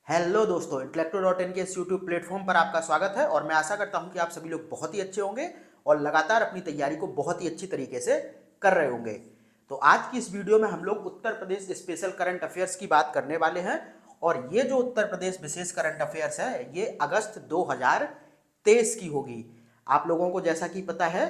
Hello दोस्तों, इंटेलेक्टो.इन के इस यूट्यूब प्लेटफॉर्म पर आपका स्वागत है और मैं आशा करता हूं कि आप सभी लोग बहुत ही अच्छे होंगे और लगातार अपनी तैयारी को बहुत ही अच्छी तरीके से कर रहे होंगे। तो आज की इस वीडियो में हम लोग Uttar Pradesh special current affairs की बात करने वाले हैं और ये जो उत्तर प्रदेश विशेष करंट अफेयर्स है ये अगस्त 2023 की होगी। आप लोगों को जैसा कि पता है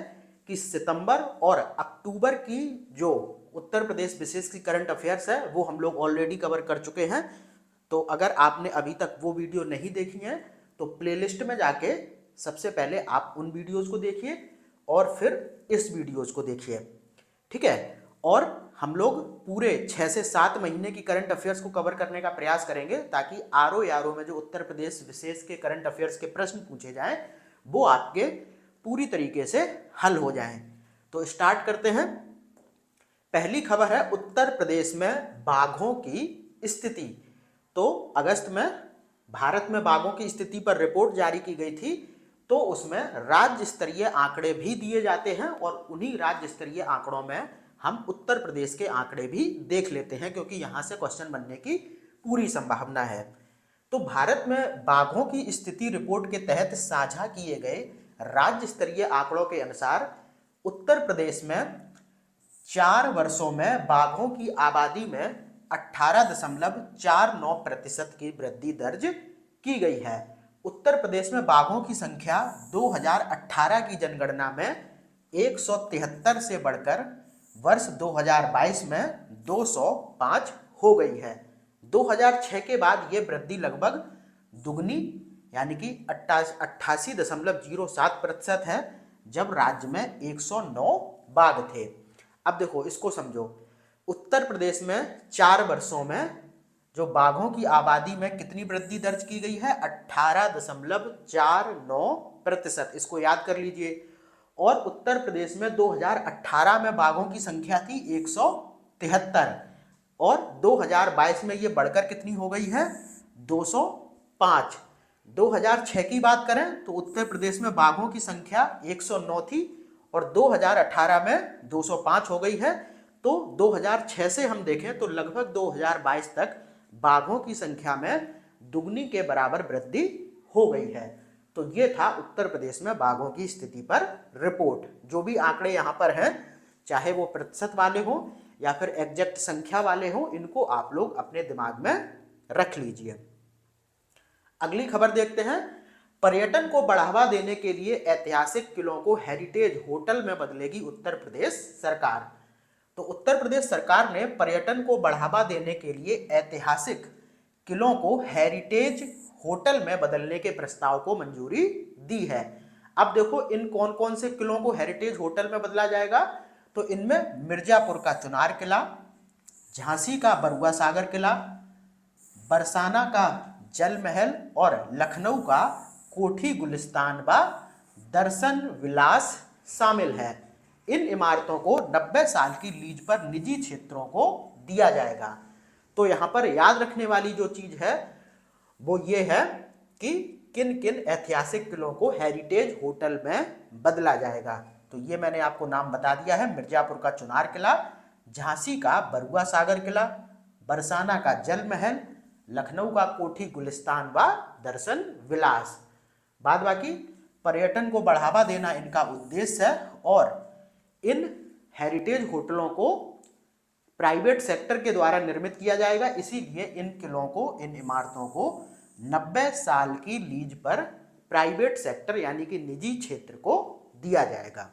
कि सितंबर और अक्टूबर की जो उत्तर प्रदेश विशेष की करंट अफेयर्स है वो हम लोग ऑलरेडी कवर कर चुके हैं। तो अगर आपने अभी तक वो वीडियो नहीं देखी है तो प्लेलिस्ट में जाके सबसे पहले आप उन वीडियोस को देखिए और फिर इस वीडियोस को देखिए, ठीक है। और हम लोग पूरे 6 से 7 महीने की करंट अफेयर्स को कवर करने का प्रयास करेंगे ताकि आरओ यारो में जो उत्तर प्रदेश विशेष के करंट अफेयर्स के प्रश्न पूछे जाएं वो आपके पूरी तरीके से हल हो जाएं। तो स्टार्ट करते हैं। पहली खबर है उत्तर प्रदेश में बाघों की स्थिति। तो अगस्त में भारत में बाघों की स्थिति पर रिपोर्ट जारी की गई थी, तो उसमें राज्य स्तरीय आंकड़े भी दिए जाते हैं और उन्हीं राज्य स्तरीय आंकड़ों में हम उत्तर प्रदेश के आंकड़े भी देख लेते हैं क्योंकि यहां से क्वेश्चन बनने की पूरी संभावना है। तो भारत में बाघों की स्थिति रिपोर्ट के तहत साझा किए गए राज्य स्तरीय आंकड़ों के अनुसार उत्तर प्रदेश में 4 वर्षों में बाघों की आबादी में 18.49% की वृद्धि दर्ज की गई है। उत्तर प्रदेश में बाघों की संख्या 2018 की जनगणना में 173 से बढ़कर वर्ष 2022 में 205 हो गई है। 2006 के बाद ये वृद्धि लगभग दुगनी यानी कि 88.07% है, जब राज्य में 109 बाघ थे। अब देखो इसको समझो, उत्तर प्रदेश में 4 वर्षों में जो बाघों की आबादी में कितनी वृद्धि दर्ज की गई है, 18.49%। इसको याद कर लीजिए। और उत्तर प्रदेश में 2018 में बाघों की संख्या थी 173 और 2022 में ये बढ़कर कितनी हो गई है, 205। 2006 की बात करें तो उत्तर प्रदेश में बाघों की संख्या 109 थी और 2018 में 205 हो गई है। तो 2006 से हम देखें तो लगभग 2022 तक बाघों की संख्या में दुगनी के बराबर वृद्धि हो गई है। तो ये था उत्तर प्रदेश में बाघों की स्थिति पर रिपोर्ट। जो भी आंकड़े यहाँ पर हैं, चाहे वो प्रतिशत वाले हों या फिर एग्जैक्ट संख्या वाले हों, इनको आप लोग अपने दिमाग में रख लीजिए। अगली खबर देखते हैं। पर्यटन को बढ़ावा देने के लिए ऐतिहासिक किलों को हेरिटेज होटल में बदलेगी उत्तर प्रदेश सरकार। तो उत्तर प्रदेश सरकार ने पर्यटन को बढ़ावा देने के लिए ऐतिहासिक किलों को हेरिटेज होटल में बदलने के प्रस्ताव को मंजूरी दी है। अब देखो इन कौन कौन से किलों को हेरिटेज होटल में बदला जाएगा, तो इनमें मिर्जापुर का चुनार किला, झांसी का बरुआ सागर किला, बरसाना का जल महल और लखनऊ का कोठी गुलिस्तान व दर्शन विलास शामिल है। इन इमारतों को 90 साल की लीज पर निजी क्षेत्रों को दिया जाएगा। तो यहां पर याद रखने वाली जो चीज है वो ये है कि किन किन ऐतिहासिक किलों को हेरिटेज होटल में बदला जाएगा। तो ये मैंने आपको नाम बता दिया है। मिर्जापुर का चुनार किला, झांसी का बरुआ सागर किला, बरसाना का जल महल, लखनऊ का कोठी गुलिस्तान व दर्शन विलास। बाद बाकी पर्यटन को बढ़ावा देना इनका उद्देश्य है और इन हेरिटेज होटलों को प्राइवेट सेक्टर के द्वारा निर्मित किया जाएगा, इसीलिए इन किलों को, इन इमारतों को 90 साल की लीज पर प्राइवेट सेक्टर यानी कि निजी क्षेत्र को दिया जाएगा।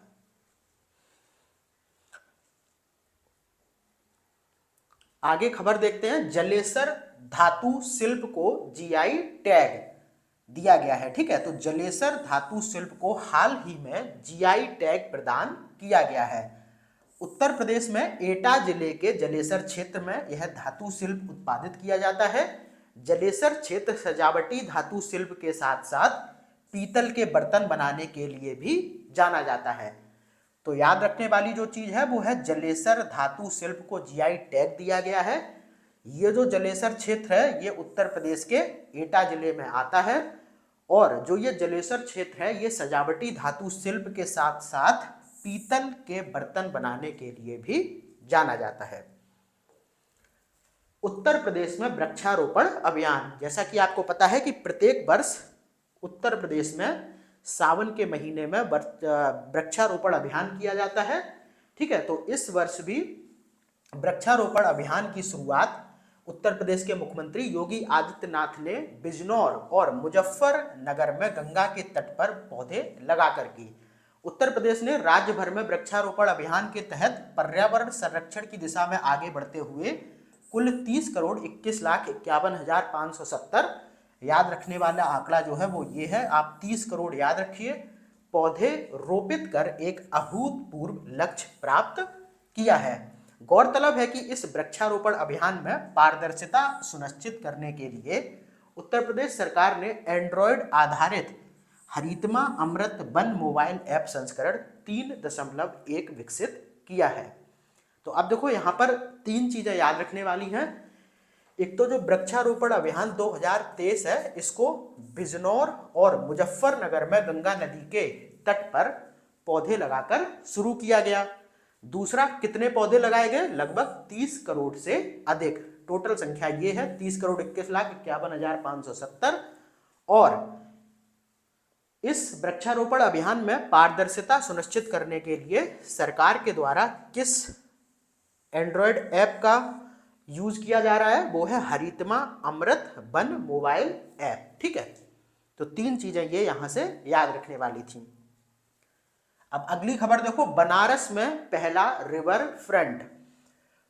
आगे खबर देखते हैं। जलेसर धातु शिल्प को जीआई टैग दिया गया है, ठीक है। तो जलेसर धातु शिल्प को हाल ही में जीआई टैग प्रदान किया गया है। उत्तर प्रदेश में एटा जिले के जलेसर क्षेत्र में यह धातु शिल्प उत्पादित किया जाता है। जलेसर क्षेत्र सजावटी धातु शिल्प के साथ साथ पीतल के बर्तन बनाने के लिए भी जाना जाता है। तो याद रखने वाली जो चीज है वो है जलेसर धातु शिल्प को जीआई टैग दिया गया है। ये जो जलेसर क्षेत्र है ये उत्तर प्रदेश के एटा जिले में आता है और जो ये जलेसर क्षेत्र है ये सजावटी धातु शिल्प के साथ साथ पीतल के बर्तन बनाने के लिए भी जाना जाता है। उत्तर प्रदेश में वृक्षारोपण अभियान। जैसा कि आपको पता है कि प्रत्येक वर्ष उत्तर प्रदेश में सावन के महीने में वृक्षारोपण अभियान किया जाता है। ठीक है, तो इस वर्ष भी वृक्षारोपण अभियान की शुरुआत उत्तर प्रदेश के मुख्यमंत्री योगी आदित्यनाथ ने बिजनौर और मुजफ्फरनगर में गंगा के तट पर पौधे लगाकर की। उत्तर प्रदेश ने राज्य भर में वृक्षारोपण अभियान के तहत पर्यावरण संरक्षण की दिशा में आगे बढ़ते हुए कुल 30,21,51,570, याद रखने वाला आंकड़ा जो है वो ये है, आप 30 करोड़ याद रखिए, पौधे रोपित कर एक अभूतपूर्व लक्ष्य प्राप्त किया है। गौरतलब है कि इस वृक्षारोपण अभियान में पारदर्शिता सुनिश्चित करने के लिए उत्तर प्रदेश सरकार ने एंड्रॉयड आधारित हरितमा अमृत वन मोबाइल ऐप संस्करण 3.1 विकसित किया है। तो अब देखो यहाँ पर 3 चीजें याद रखने वाली हैं। एक तो जो वृक्षारोपण अभियान 2023 है, इसको बिजनौर और मुजफ्फरनगर में गंगा नदी के तट पर पौधे लगाकर शुरू किया गया। दूसरा, कितने पौधे लगाए गए? लगभग 30 करोड़ से अधिक, टोटल संख्या ये है 30,21,51,570। और इस वृक्षारोपण अभियान में पारदर्शिता सुनिश्चित करने के लिए सरकार के द्वारा किस एंड्रॉयड ऐप का यूज किया जा रहा है? वो है हरितमा अमृत वन मोबाइल ऐप। ठीक है, तो 3 चीजें ये यहां से याद रखने वाली थी। अब अगली खबर देखो, बनारस में पहला रिवर फ्रंट।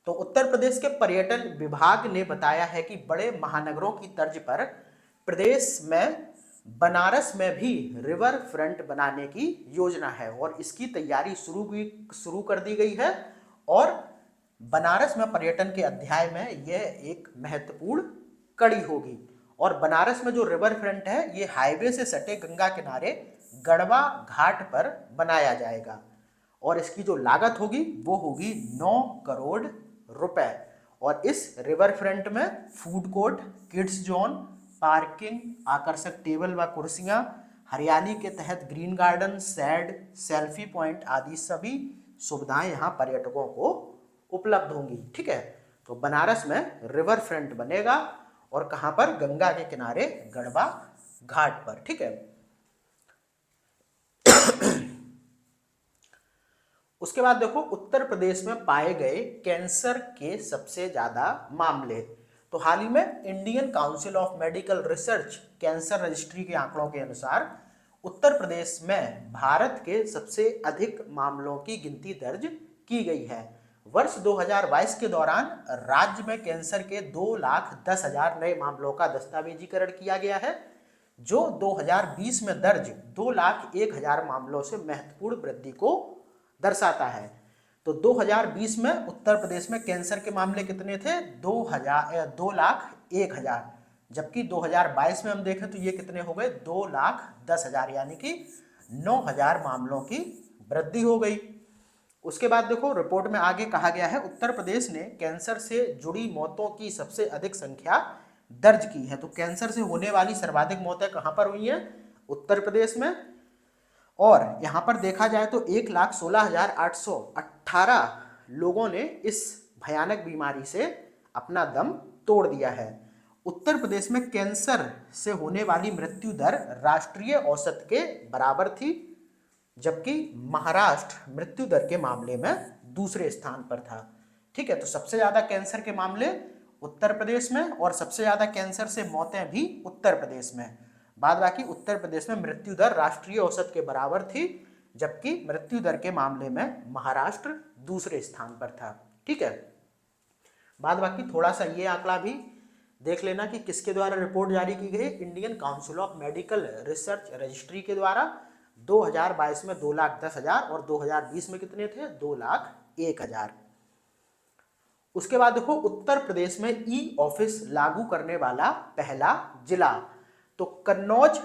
तो उत्तर प्रदेश के पर्यटन विभाग ने बताया है कि बड़े महानगरों की तर्ज पर प्रदेश में बनारस में भी रिवर फ्रंट बनाने की योजना है और इसकी तैयारी शुरू कर दी गई है। और बनारस में पर्यटन के अध्याय में यह एक महत्वपूर्ण कड़ी होगी। और बनारस में जो रिवर फ्रंट है, ये हाईवे से सटे गंगा किनारे गढ़वा घाट पर बनाया जाएगा और इसकी जो लागत होगी वो होगी 9 करोड़ रुपए। और इस रिवर फ्रंट में food court, kids zone, parking, आकर्षक टेबल व कुर्सियां, हरियाली के तहत green garden, sad, selfie point आदि सभी सुविधाएं यहाँ पर्यटकों को उपलब्ध होंगी। ठीक है, तो बनारस में रिवर फ्रंट बनेगा और कहाँ पर? गंगा के किनारे गढ़वा घाट पर। ठीक है, उसके बाद देखो, उत्तर प्रदेश में पाए गए कैंसर के सबसे ज्यादा मामले। तो हाल ही में Indian council of medical research cancer registry के आंकड़ों के अनुसार उत्तर प्रदेश में भारत के सबसे अधिक मामलों की गिनती दर्ज की गई है। वर्ष 2022 के दौरान राज्य में कैंसर के 2,10,000 नए मामलों का दस्तावेजीकरण किया गया है, जो 2020 में दर्ज 2,01,000 मामलों से महत्वपूर्ण वृद्धि को दर्शाता है। तो 2020 में उत्तर प्रदेश में कैंसर के मामले कितने थे? 2,01,000, जबकि 2022 में हम देखें तो ये कितने हो गए? 2,10,000, यानी कि 9,000 मामलों की वृद्धि हो गई। उसके बाद देखो, रिपोर्ट में आगे कहा गया है, उत्तर प्रदेश ने कैंसर से जुड़ी मौतों की सबसे अधिक संख्या दर्ज की है। तो कैंसर से होने वाली सर्वाधिक मौतें कहां पर हुई हैं? उत्तर प्रदेश में। और यहां पर देखा जाए तो 1,16,818 लोगों ने इस भयानक बीमारी से अपना दम तोड़ दिया है। उत्तर प्रदेश में कैंसर से होने वाली मृत्यु दर राष्ट्रीय औसत के बराबर थी, जबकि महाराष्ट्र मृत्यु दर के मामले में दूसरे स्थान पर था। ठीक है, तो सबसे ज्यादा कैंसर के मामले उत्तर प्रदेश में और सबसे ज्यादा कैंसर से मौतें भी उत्तर प्रदेश में। बाद बाकी उत्तर प्रदेश में मृत्यु दर राष्ट्रीय औसत के बराबर थी, जबकि मृत्यु दर के मामले में महाराष्ट्र दूसरे स्थान पर था। ठीक है, बाद बाकी थोड़ा सा ये आंकड़ा भी देख लेना कि किसके द्वारा रिपोर्ट जारी की गई? Indian council of medical research registry के द्वारा। 2022 में 2,10,000 और 2020 में कितने थे? 2,01,000। उसके बाद देखो, उत्तर प्रदेश में ई ऑफिस लागू करने वाला पहला जिला। तो कन्नौज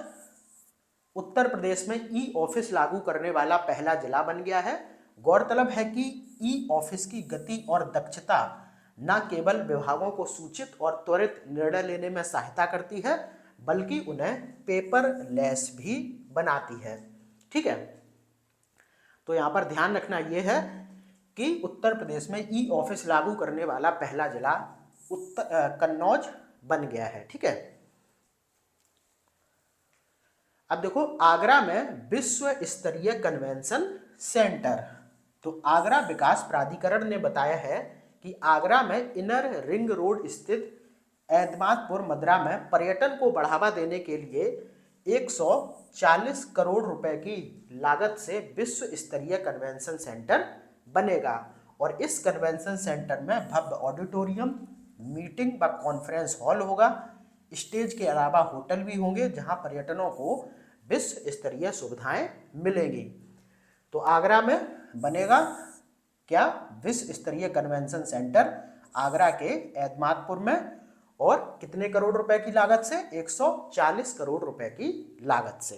उत्तर प्रदेश में ई ऑफिस लागू करने वाला पहला जिला बन गया है। गौरतलब है कि ई ऑफिस की गति और दक्षता न केवल विभागों को सूचित और त्वरित निर्णय लेने में सहायता करती है, बल्कि उन्हें पेपरलेस भी बनाती है। ठीक है, तो यहां पर ध्यान रखना यह है कि उत्तर प्रदेश में ई ऑफिस लागू करने वाला पहला जिला कन्नौज बन गया है। ठीक है, अब देखो आगरा में विश्व स्तरीय कन्वेंशन सेंटर। तो आगरा विकास प्राधिकरण ने बताया है कि आगरा में इनर रिंग रोड स्थित एतमादपुर मद्रा में पर्यटन को बढ़ावा देने के लिए 140 करोड़ रुपए की लागत से विश्व स्तरीय कन्वेंशन सेंटर बनेगा और इस कन्वेंशन सेंटर में भव्य ऑडिटोरियम, मीटिंग व कॉन्फ्रेंस हॉल होगा। स्टेज के अलावा होटल भी होंगे जहां पर्यटकों को विश्व स्तरीय सुविधाएं मिलेंगी। तो आगरा में बनेगा क्या, विश्व स्तरीय कन्वेंशन सेंटर आगरा के एतमादपुर में, और कितने करोड़ रुपए की लागत से, 140 करोड़ रुपए की लागत से।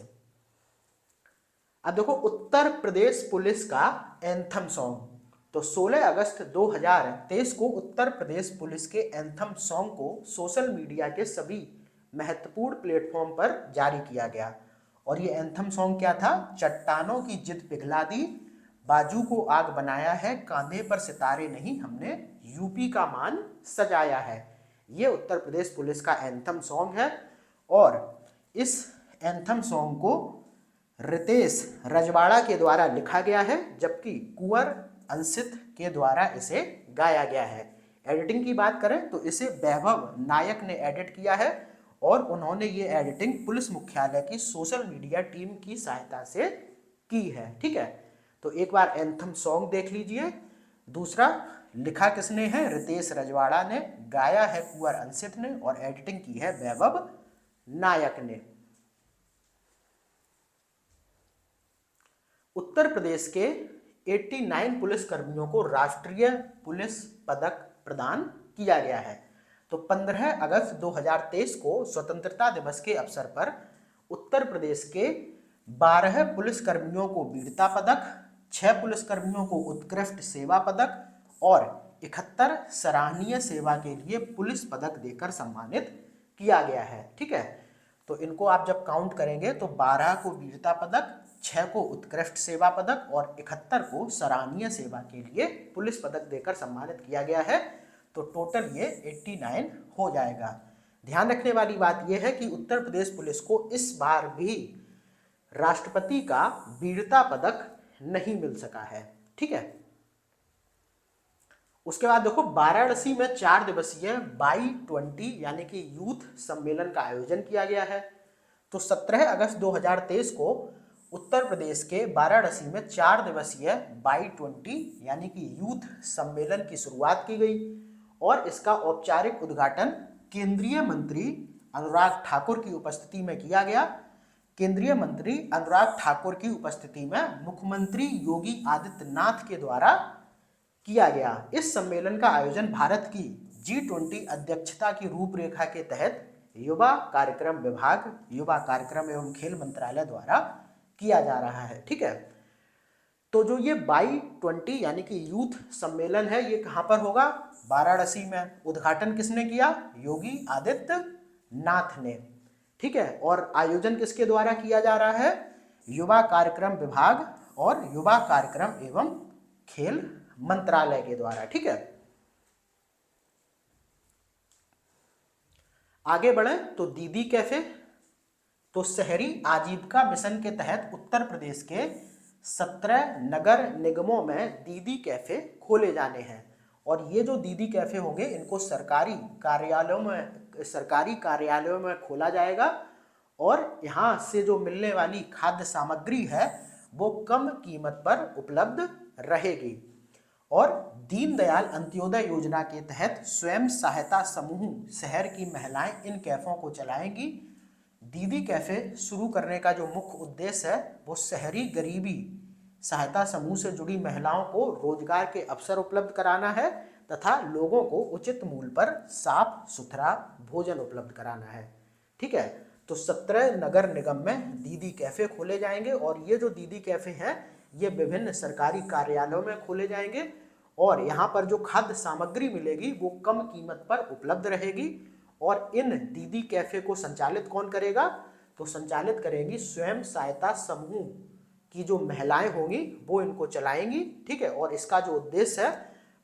अब देखो उत्तर प्रदेश पुलिस का एंथम सॉन्ग। तो 16 अगस्त 2023 को उत्तर प्रदेश पुलिस के एंथम सॉन्ग को सोशल मीडिया के सभी महत्वपूर्ण प्लेटफॉर्म पर जारी किया गया और ये एंथम सॉन्ग क्या था, चट्टानों की जिद पिघला दी, बाजू को आग बनाया है, कांधे पर सितारे नहीं, हमने यूपी का मान सजाया है। ये उत्तर प्रदेश पुलिस का एंथम सॉन्ग है और इस एंथम सॉन्ग को रितेश रजवाड़ा के द्वारा लिखा गया है जबकि कुंवर अंशित के द्वारा इसे गाया गया है। एडिटिंग की बात करें तो इसे वैभव नायक ने एडिट किया है और उन्होंने ये एडिटिंग पुलिस मुख्यालय की सोशल मीडिया टीम की सहायता से की है। ठीक है, तो एक बार एंथम सॉन्ग देख लीजिए। दूसरा, लिखा किसने है, रितेश रजवाड़ा ने, गाया है कुंवर अंशित ने और एडिटिंग की है वैभव नायक ने। उत्तर प्रदेश के 89 पुलिस कर्मियों को राष्ट्रीय पुलिस पदक प्रदान किया गया है। तो 15 अगस्त 2023 को स्वतंत्रता दिवस के अवसर पर उत्तर प्रदेश के 12 पुलिस कर्मियों को वीरता पदक, 6 पुलिस कर्मियों को उत्कृष्ट सेवा पदक और 71 सराहनीय सेवा के लिए पुलिस पदक देकर सम्मानित किया गया है। ठीक है, तो इनको आप जब काउंट करेंगे तो 12 को वीरता पदक, 6 को उत्कृष्ट सेवा पदक और 71 को सराहनीय सेवा के लिए पुलिस पदक देकर सम्मानित किया गया है। तो टोटल ये 89 हो जाएगा। ध्यान रखने वाली बात यह है कि उत्तर प्रदेश पुलिस को इस बार भी राष्ट्रपति का वीरता पदक नहीं मिल सका है। ठीक है, उसके बाद देखो वाराणसी में 4 दिवसीय Y20 यानी कि यूथ सम्मेलन का आयोजन किया गया है। तो 17 अगस्त 2023 को उत्तर प्रदेश के वाराणसी में 4 दिवसीय Y20 यानी कि यूथ सम्मेलन की शुरुआत की गई और इसका औपचारिक उद्घाटन केंद्रीय मंत्री अनुराग ठाकुर की उपस्थिति में किया गया। केंद्रीय मंत्री अनुराग ठाकुर की उपस्थिति में मुख्यमंत्री योगी आदित्यनाथ के द्वारा किया गया। इस सम्मेलन का आयोजन भारत की G20 अध्यक्षता की रूपरेखा के तहत युवा कार्यक्रम विभाग, युवा कार्यक्रम एवं खेल मंत्रालय द्वारा किया जा रहा है। ठीक है, तो जो ये Y20 यानी कि यूथ सम्मेलन है ये कहाँ पर होगा, वाराणसी में। उद्घाटन किसने किया, योगी आदित्यनाथ ने। ठीक है, और आयोजन किसके द्वारा किया जा रहा है, युवा कार्यक्रम विभाग और युवा कार्यक्रम एवं खेल मंत्रालय के द्वारा। ठीक है, आगे बढ़े तो दीदी कैफे। तो शहरी आजीविका मिशन के तहत उत्तर प्रदेश के 17 नगर निगमों में दीदी कैफे खोले जाने हैं और ये जो दीदी कैफे होंगे इनको सरकारी कार्यालयों में खोला जाएगा और यहाँ से जो मिलने वाली खाद्य सामग्री है वो कम कीमत पर उपलब्ध रहेगी। और दीनदयाल अंत्योदय योजना के तहत स्वयं सहायता समूह शहर की महिलाएं इन कैफों को चलाएंगी। दीदी कैफे शुरू करने का जो मुख्य उद्देश्य है वो शहरी गरीबी सहायता समूह से जुड़ी महिलाओं को रोजगार के अवसर उपलब्ध कराना है तथा लोगों को उचित मूल्य पर साफ सुथरा भोजन उपलब्ध कराना है। ठीक है, तो 17 नगर निगम में दीदी कैफे खोले जाएंगे और ये जो दीदी कैफे हैं ये विभिन्न सरकारी कार्यालयों में खोले जाएंगे और यहाँ पर जो खाद्य सामग्री मिलेगी वो कम कीमत पर उपलब्ध रहेगी। और इन दीदी कैफे को संचालित कौन करेगा, तो संचालित करेंगी स्वयं सहायता समूह की जो महिलाएं होंगी वो इनको चलाएंगी। ठीक है, और इसका जो उद्देश्य है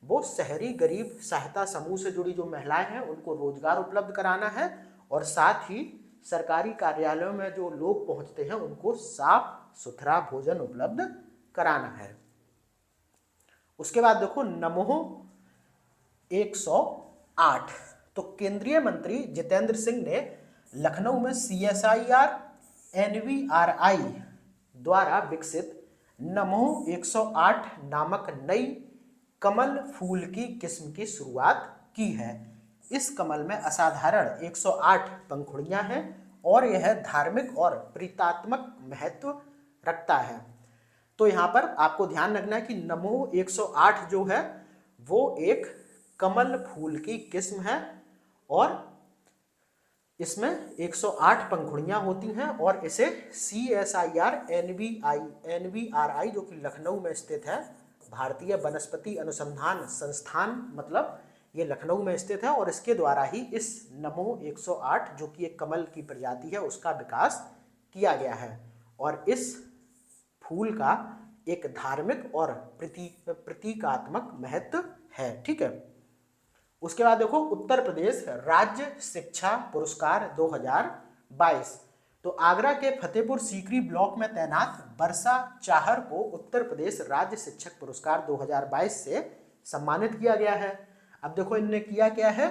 वो शहरी गरीब सहायता समूह से जुड़ी जो महिलाएं हैं उनको रोजगार उपलब्ध कराना है, और साथ ही सरकारी कार्यालयों में जो लोग पहुंचते हैं उनको साफ सुथरा भोजन उपलब्ध कराना है। उसके बाद देखो नमो 108। तो केंद्रीय मंत्री जितेंद्र सिंह ने लखनऊ में CSIR NVRI द्वारा विकसित नमो 108 नामक नई कमल फूल की किस्म की शुरुआत की है। इस कमल में असाधारण 108 पंखुड़ियां हैं और यह धार्मिक और प्रतीकात्मक महत्व रखता है। तो यहाँ पर आपको ध्यान रखना है कि नमो 108 जो है वो एक कमल फूल की किस्म है और इसमें 108 पंखुड़ियां होती हैं और इसे CSIR NVRI जो कि लखनऊ में स्थित है, भारतीय वनस्पति अनुसंधान संस्थान, मतलब ये लखनऊ में स्थित है, और इसके द्वारा ही इस नमो 108 जो कि एक कमल की प्रजाति है उसका विकास किया गया है। और इस फूल का एक धार्मिक और प्रतीकात्मक महत्व है। ठीक है। उसके बाद देखो उत्तर प्रदेश राज्य शिक्षा पुरस्कार 2022। तो आगरा के फतेहपुर सीकरी ब्लॉक में तैनात वर्षा चाहर को उत्तर प्रदेश राज्य शिक्षक पुरस्कार 2022 से सम्मानित किया गया है। अब देखो इनने किया क्या है,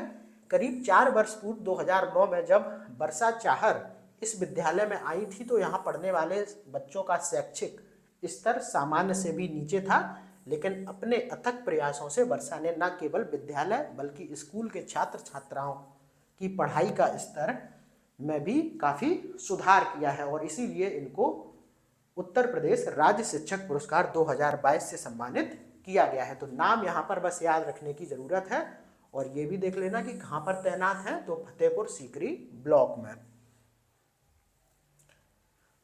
करीब 4 वर्ष पूर्व 2009 में जब वर्षा चाहर इस विद्यालय में आई थी तो यहाँ पढ़ने वाले बच्चों का शैक्षिक स्तर सामान्य से भी नीचे था, लेकिन अपने अथक प्रयासों से वर्षा ने न केवल विद्यालय बल्कि स्कूल के छात्र छात्राओं की पढ़ाई का स्तर में भी काफ़ी सुधार किया है और इसीलिए इनको उत्तर प्रदेश राज्य शिक्षक पुरस्कार 2022 से सम्मानित किया गया है। तो नाम यहाँ पर बस याद रखने की ज़रूरत है और ये भी देख लेना कि कहाँ पर तैनात है, तो फतेहपुर सीकरी ब्लॉक में।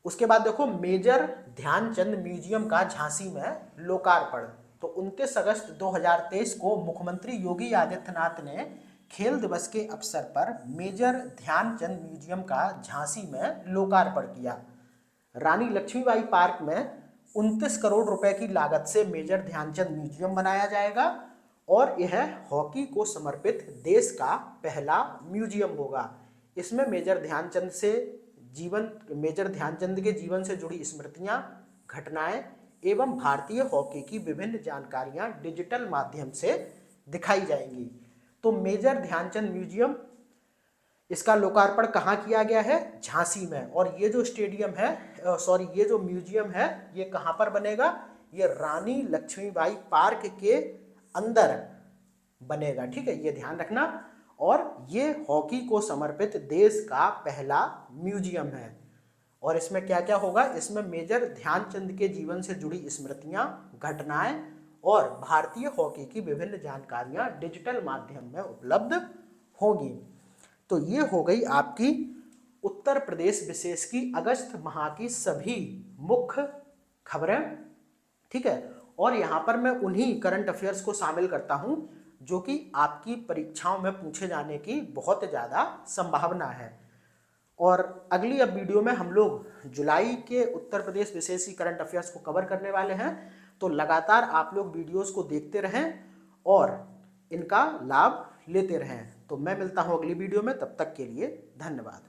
उसके बाद देखो मेजर ध्यानचंद म्यूजियम का झांसी में लोकार्पण। तो 29 अगस्त 2023 को मुख्यमंत्री योगी आदित्यनाथ ने खेल दिवस के अवसर पर मेजर ध्यानचंद म्यूजियम का झांसी में लोकार्पण किया। रानी लक्ष्मीबाई पार्क में 29 करोड़ रुपए की लागत से मेजर ध्यानचंद म्यूजियम बनाया जाएगा और यह हॉकी को समर्पित देश का पहला म्यूजियम होगा। इसमें मेजर ध्यानचंद के जीवन से जुड़ी स्मृतियां, घटनाएं एवं भारतीय हॉकी की विभिन्न जानकारियां डिजिटल माध्यम से दिखाई जाएंगी। तो मेजर ध्यानचंद म्यूजियम, इसका लोकार्पण कहाँ किया गया है? झांसी में। और ये जो स्टेडियम है, ये जो म्यूजियम है, ये कहाँ पर बनेगा? ये रानी लक्ष्मीबाई पार्क के अंदर बनेगा। ठीक है, ये ध्यान रखना। और ये हॉकी को समर्पित देश का पहला म्यूजियम है। और इसमें क्या क्या होगा? इसमें मेजर ध्यानचंद के जीवन से जुड़ी स्मृतियां, घटनाएं और भारतीय हॉकी की विभिन्न जानकारियां डिजिटल माध्यम में उपलब्ध होंगी। तो ये हो गई आपकी उत्तर प्रदेश विशेष की अगस्त माह की सभी मुख्य खबरें। ठीक है, और यहाँ पर मैं उन्हीं करंट अफेयर्स को शामिल करता हूँ जो कि आपकी परीक्षाओं में पूछे जाने की बहुत ज़्यादा संभावना है। और अगली अब वीडियो में हम लोग जुलाई के उत्तर प्रदेश विशेष की करंट अफेयर्स को कवर करने वाले हैं। तो लगातार आप लोग वीडियोस को देखते रहें और इनका लाभ लेते रहें। तो मैं मिलता हूं अगली वीडियो में, तब तक के लिए धन्यवाद।